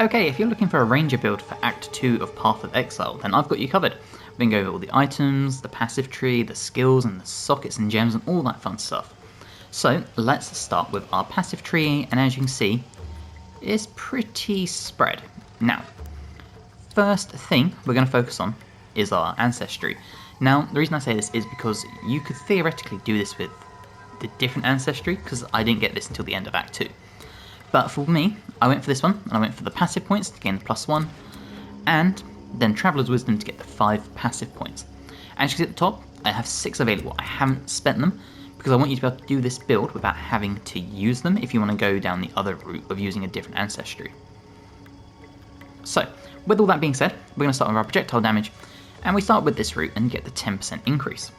Okay, if you're looking for a ranger build for Act 2 of Path of Exile, then I've got you covered. We can go over all the items, the passive tree, the skills and the sockets and gems and all that fun stuff. So let's start with our passive tree, and as you can see, it's pretty spread. Now, first thing we're going to focus on is our Ancestry. Now, the reason I say this is because you could theoretically do this with the different Ancestry, because I didn't get this until the end of Act 2. But for me, I went for this one, and I went for the passive points to gain the +1, and then Traveller's Wisdom to get the 5 passive points. As you can see at the top, I have 6 available. I haven't spent them, because I want you to be able to do this build without having to use them if you want to go down the other route of using a different Ancestry. So, with all that being said, we're going to start with our projectile damage, and we start with this route and get the 10% increase.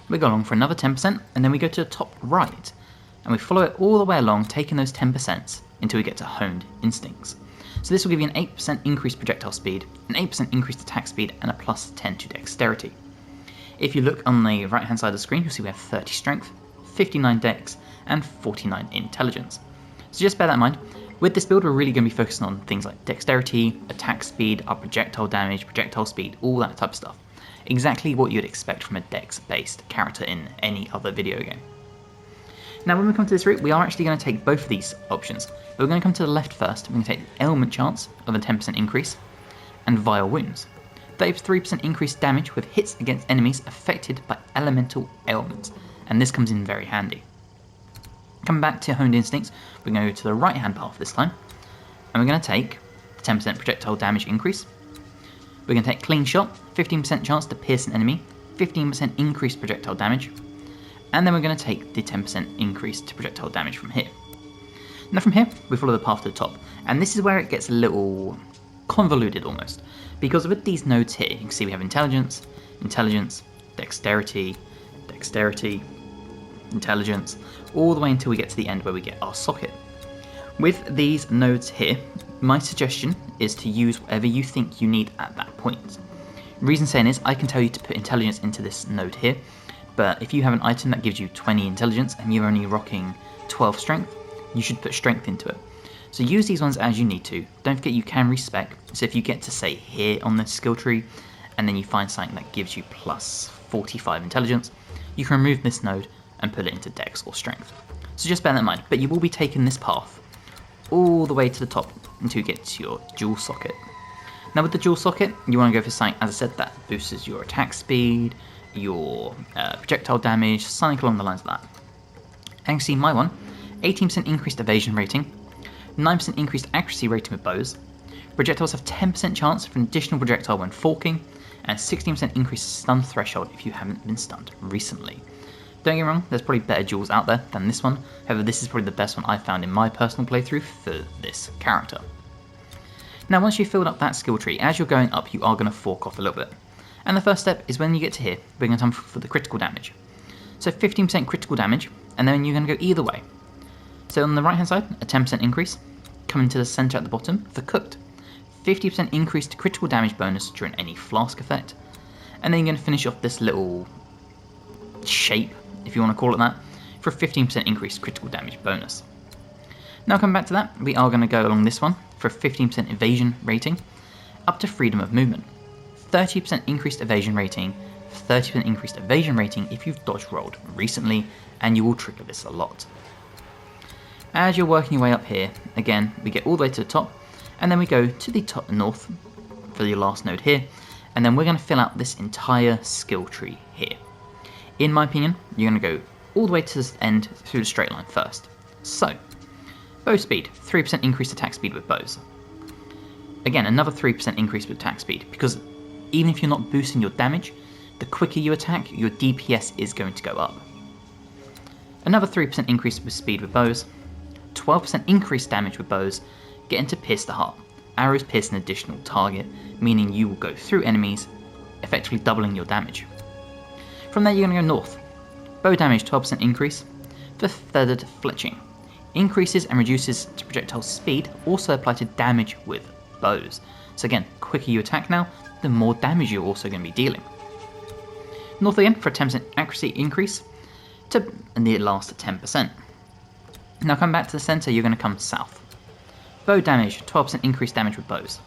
We go along for another 10%, and then we go to the top right, and we follow it all the way along, taking those 10% until we get to Honed Instincts. So this will give you an 8% increased projectile speed, an 8% increased attack speed, and a +10 to dexterity. If you look on the right hand side of the screen, you'll see we have 30 strength, 59 dex, and 49 intelligence. So just bear that in mind. With this build, we're really going to be focusing on things like dexterity, attack speed, our projectile damage, projectile speed, all that type of stuff. Exactly what you'd expect from a dex-based character in any other video game. Now when we come to this route, we are actually going to take both of these options. We're going to come to the left first. We're going to take the Ailment Chance of a 10% increase, and Vile Wounds. They have 3% increased damage with hits against enemies affected by elemental ailments, and this comes in very handy. Coming back to Honed Instincts, we're going to go to the right hand path this time, and we're going to take the 10% projectile damage increase. We're going to take Clean Shot, 15% chance to pierce an enemy, 15% increased projectile damage, and then we're going to take the 10% increase to projectile damage from here. Now from here, we follow the path to the top, and this is where it gets a little convoluted almost, because with these nodes here, you can see we have Intelligence, Intelligence, Dexterity, Dexterity, Intelligence, all the way until we get to the end where we get our socket. With these nodes here, my suggestion is to use whatever you think you need at that point. The reason saying is, I can tell you to put Intelligence into this node here, but if you have an item that gives you 20 intelligence and you're only rocking 12 strength, you should put strength into it. So use these ones as you need to. Don't forget you can respec, so if you get to say here on the skill tree, and then you find something that gives you +45 intelligence, you can remove this node and put it into dex or strength. So just bear that in mind, but you will be taking this path all the way to the top until you get to your dual socket. Now with the dual socket, you want to go for something, as I said, that boosts your attack speed, your projectile damage, something along the lines of that. And you see my one, 18% increased evasion rating, 9% increased accuracy rating with bows, projectiles have 10% chance for an additional projectile when forking, and 16% increased stun threshold if you haven't been stunned recently. Don't get me wrong, there's probably better duels out there than this one, however this is probably the best one I've found in my personal playthrough for this character. Now once you've filled up that skill tree, as you're going up you are going to fork off a little bit. And the first step is when you get to here, we're going to come for the critical damage. So 15% critical damage, and then you're going to go either way. So on the right hand side, a 10% increase, coming to the centre at the bottom for cooked. 50% increased critical damage bonus during any flask effect, and then you're going to finish off this little shape, if you want to call it that, for a 15% increased critical damage bonus. Now coming back to that, we are going to go along this one for a 15% evasion rating, up to freedom of movement. 30% increased evasion rating, 30% increased evasion rating if you've dodge rolled recently, and you will trigger this a lot. As you're working your way up here, again, we get all the way to the top, and then we go to the top north for the last node here, and then we're going to fill out this entire skill tree here. In my opinion, you're going to go all the way to the end through the straight line first. So, bow speed, 3% increased attack speed with bows. Again, another 3% increase with attack speed, because even if you're not boosting your damage, the quicker you attack, your DPS is going to go up. Another 3% increase with speed with bows, 12% increased damage with bows, getting to pierce the heart. Arrows pierce an additional target, meaning you will go through enemies, effectively doubling your damage. From there you're going to go north. Bow damage 12% increase for feathered fletching. Increases and reduces to projectile speed also apply to damage with bows. So again, quicker you attack now, the more damage you're also going to be dealing. North again for a 10% accuracy increase and the last at 10%. Now come back to the centre, you're going to come south. Bow damage, 12% increased damage with bows.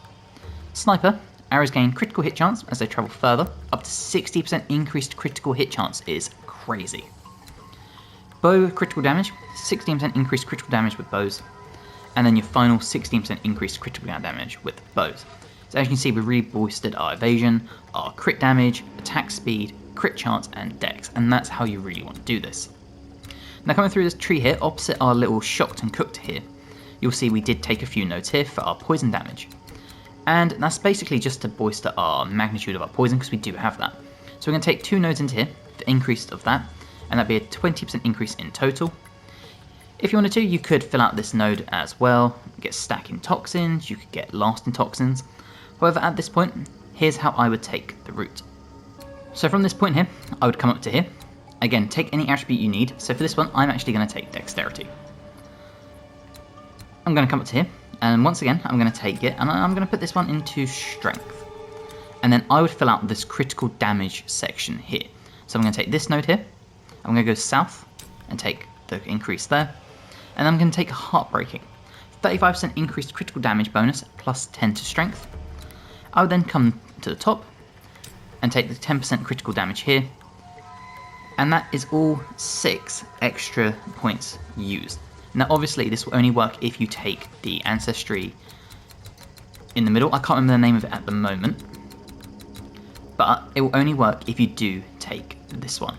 Sniper, arrows gain critical hit chance as they travel further, up to 60% increased critical hit chance is crazy. Bow critical damage, 16% increased critical damage with bows, and then your final 16% increased critical damage with bows. So as you can see, we really boosted our evasion, our crit damage, attack speed, crit chance, and dex, and that's how you really want to do this. Now coming through this tree here, opposite our little shocked and cooked here, you'll see we did take a few nodes here for our poison damage. And that's basically just to bolster our magnitude of our poison, because we do have that. So we're going to take 2 nodes into here, the increase of that, and that'd be a 20% increase in total. If you wanted to, you could fill out this node as well, get stacking toxins, you could get lasting toxins. However, at this point, here's how I would take the route. So from this point here, I would come up to here. Again, take any attribute you need. So for this one, I'm actually going to take dexterity. I'm going to come up to here, and once again, I'm going to take it, and I'm going to put this one into strength. And then I would fill out this critical damage section here. So I'm going to take this node here, I'm going to go south and take the increase there, and I'm going to take Heartbreaking. 35% increased critical damage bonus, plus 10 to strength. I would then come to the top and take the 10% critical damage here, and that is all 6 extra points used. Now obviously this will only work if you take the Ancestry in the middle. I can't remember the name of it at the moment, but it will only work if you do take this one.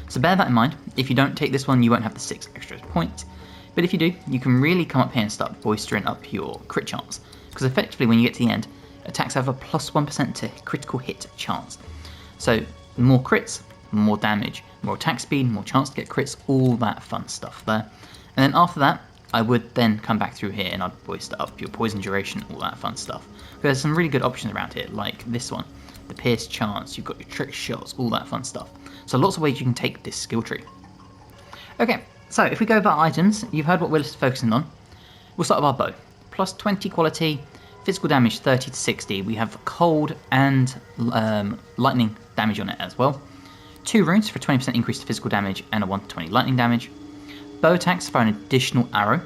So bear that in mind. If you don't take this one, you won't have the 6 extra points, but if you do, you can really come up here and start bolstering up your crit chance, because effectively when you get to the end, attacks have a plus 1% to critical hit chance. So more crits, more damage, more attack speed, more chance to get crits, all that fun stuff there. And then after that, I would then come back through here and I'd bolster up your poison duration, all that fun stuff. There's some really good options around here, like this one, the pierce chance, you've got your trick shots, all that fun stuff. So lots of ways you can take this skill tree. Okay, so if we go over items, you've heard what we're focusing on. We'll start with our bow. Plus 20 quality, physical damage 30 to 60. We have cold and lightning damage on it as well. 2 runes for 20% increased physical damage and a 1 to 20 lightning damage. Bow attacks for an additional arrow.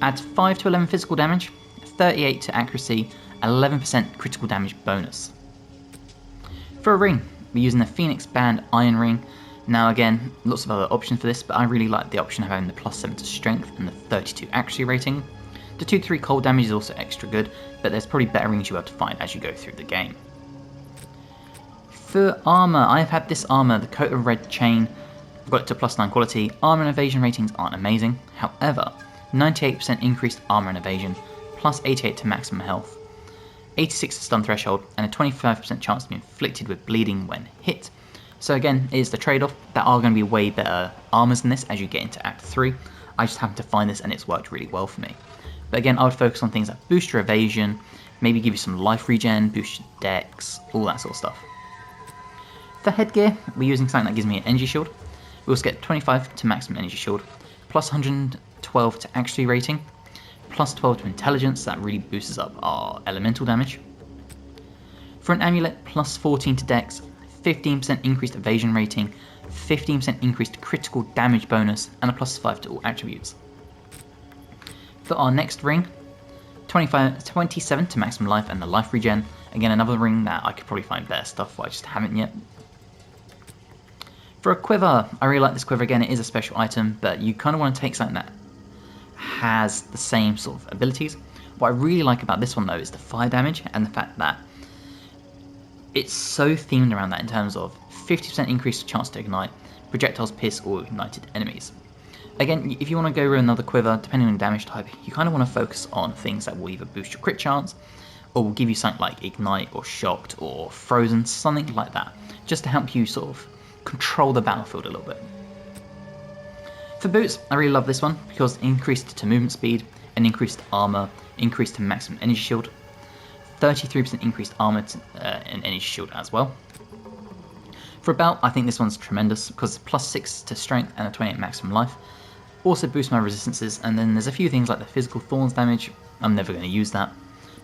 Adds 5 to 11 physical damage, 38 to accuracy, 11% critical damage bonus. For a ring, we're using the Phoenix Band Iron Ring. Now again, lots of other options for this, but I really like the option of having the plus 7 to strength and the 32 accuracy rating. The 2-3 cold damage is also extra good, but there's probably better rings you'll have to find as you go through the game. For armour, I've had this armour, the Coat of Red Chain. I've got it to plus 9 quality. Armour and evasion ratings aren't amazing. However, 98% increased armour and evasion, plus 88 to maximum health, 86 to stun threshold, and a 25% chance to be inflicted with bleeding when hit. So again, it is the trade-off. There are going to be way better armours than this as you get into Act 3. I just happened to find this and it's worked really well for me. But again, I would focus on things like boost your evasion, maybe give you some life regen, boost your dex, all that sort of stuff. For headgear, we're using something that gives me an energy shield. We also get 25 to maximum energy shield, plus 112 to accuracy rating, plus 12 to intelligence, that really boosts up our elemental damage. For an amulet, plus 14 to dex, 15% increased evasion rating, 15% increased critical damage bonus, and a plus 5 to all attributes. For our next ring, 27 to maximum life and the life regen. Again, another ring that I could probably find better stuff, but I just haven't yet. For a quiver, I really like this quiver. Again, it is a special item, but you kind of want to take something that has the same sort of abilities. What I really like about this one though is the fire damage and the fact that it's so themed around that in terms of 50% increased chance to ignite, projectiles pierce or ignited enemies. Again, if you want to go with another quiver, depending on the damage type, you kind of want to focus on things that will either boost your crit chance or will give you something like ignite or shocked or frozen, something like that, just to help you sort of control the battlefield a little bit. For boots, I really love this one because it increased to movement speed, and increased armor, increased to maximum energy shield, 33% increased armor and energy shield as well. For a belt, I think this one's tremendous because it's plus 6 to strength and a 28 maximum life. Also boosts my resistances, and then there's a few things like the physical thorns damage. I'm never going to use that,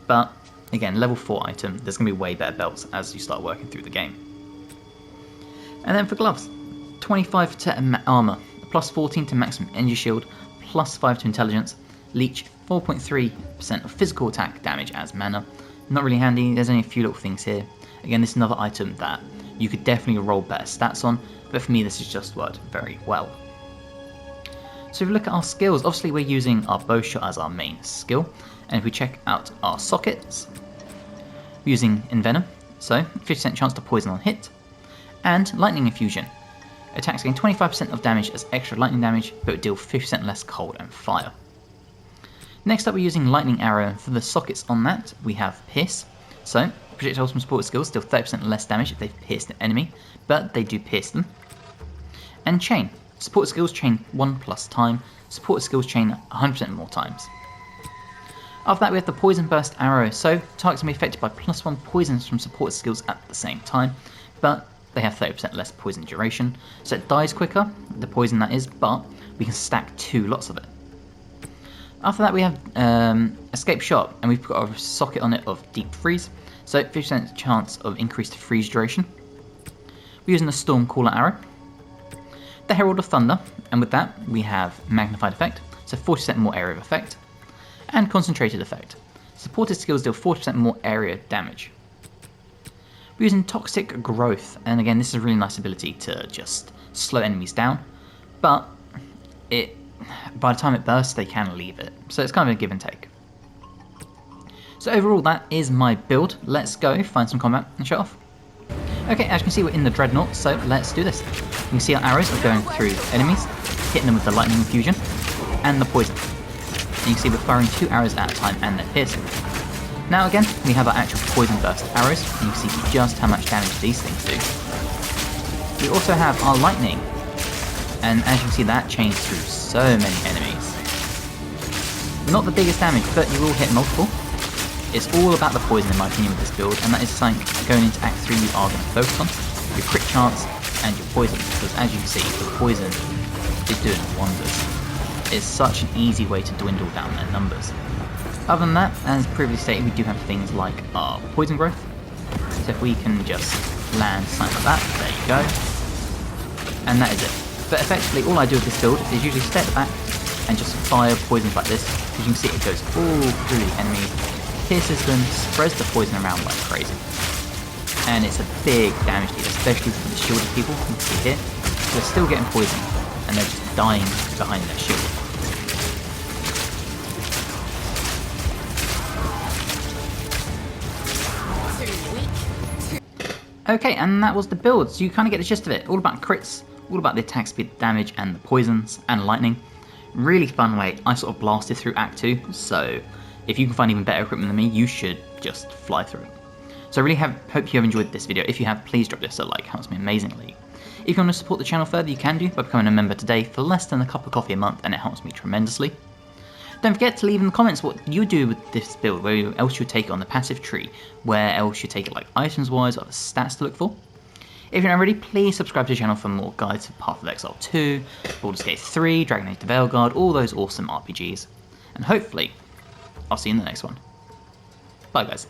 but again, level 4 item, there's going to be way better belts as you start working through the game. And then for gloves, 25 to armor, plus 14 to maximum energy shield, plus 5 to intelligence, leech 4.3% of physical attack damage as mana. Not really handy, there's only a few little things here. Again, this is another item that you could definitely roll better stats on, but for me this has just worked very well. So if we look at our skills, obviously we're using our bow shot as our main skill, and if we check out our sockets, we're using Envenom, so 50% chance to poison on hit, and Lightning Infusion. Attacks gain 25% of damage as extra lightning damage, but would deal 50% less cold and fire. Next up we're using Lightning Arrow. For the sockets on that, we have Pierce. So, projectiles from support skills deal 30% less damage if they've pierced an enemy, but they do pierce them. And Chain. Support skills chain 1+ time, support skills chain 100% more times. After that we have the Poison Burst Arrow. So, targets can be affected by +1 poisons from support skills at the same time, but they have 30% less poison duration, so it dies quicker, the poison that is, but we can stack 2 lots of it. After that we have Escape Shot, and we've got a socket on it of Deep Freeze, so 50% chance of increased freeze duration. We're using the Storm Caller Arrow. The Herald of Thunder, and with that we have Magnified Effect, so 40% more area of effect, and Concentrated Effect. Supported skills deal 40% more area damage. We're using Toxic Growth, and again this is a really nice ability to just slow enemies down, but by the time it bursts they can leave it, so it's kind of a give and take. So overall that is my build. Let's go find some combat and show off. Okay, as you can see we're in the Dreadnought, so let's do this. You can see our arrows are going through enemies, hitting them with the Lightning Infusion and the Poison. And you can see we're firing 2 arrows at a time and they're piercing. Now again, we have our actual Poison Burst arrows, and you can see just how much damage these things do. We also have our Lightning, and as you can see that chains through so many enemies. Not the biggest damage, but you will hit multiple. It's all about the poison in my opinion with this build, and that is something going into Act 3 you are going to focus on. Your crit chance and your poison, because as you can see, the poison is doing wonders. It's such an easy way to dwindle down their numbers. Other than that, as previously stated, we do have things like our Poison Growth. So if we can just land something like that, there you go. And that is it. But effectively all I do with this build is usually step back and just fire poisons like this. As you can see it goes all through the enemy, pierces them, spreads the poison around like crazy. And it's a big damage deal, especially for the shielded people. You can see here, they're still getting poisoned and they're just dying behind their shield. Okay, and that was the build, so you kind of get the gist of it. All about crits, all about the attack speed, damage, and the poisons, and lightning. Really fun way. I sort of blasted through Act 2, so if you can find even better equipment than me, you should just fly through it. So I really hope you have enjoyed this video. If you have, please drop this a like, it helps me amazingly. If you want to support the channel further, you can do by becoming a member today for less than a cup of coffee a month, and it helps me tremendously. Don't forget to leave in the comments what you do with this build, where else you take it on the passive tree, where else you take it like items wise, or the stats to look for. If you're not already, please subscribe to the channel for more guides to Path of Exile 2, Baldur's Gate 3, Dragon Age the Veilguard, all those awesome RPGs. And hopefully, I'll see you in the next one. Bye guys.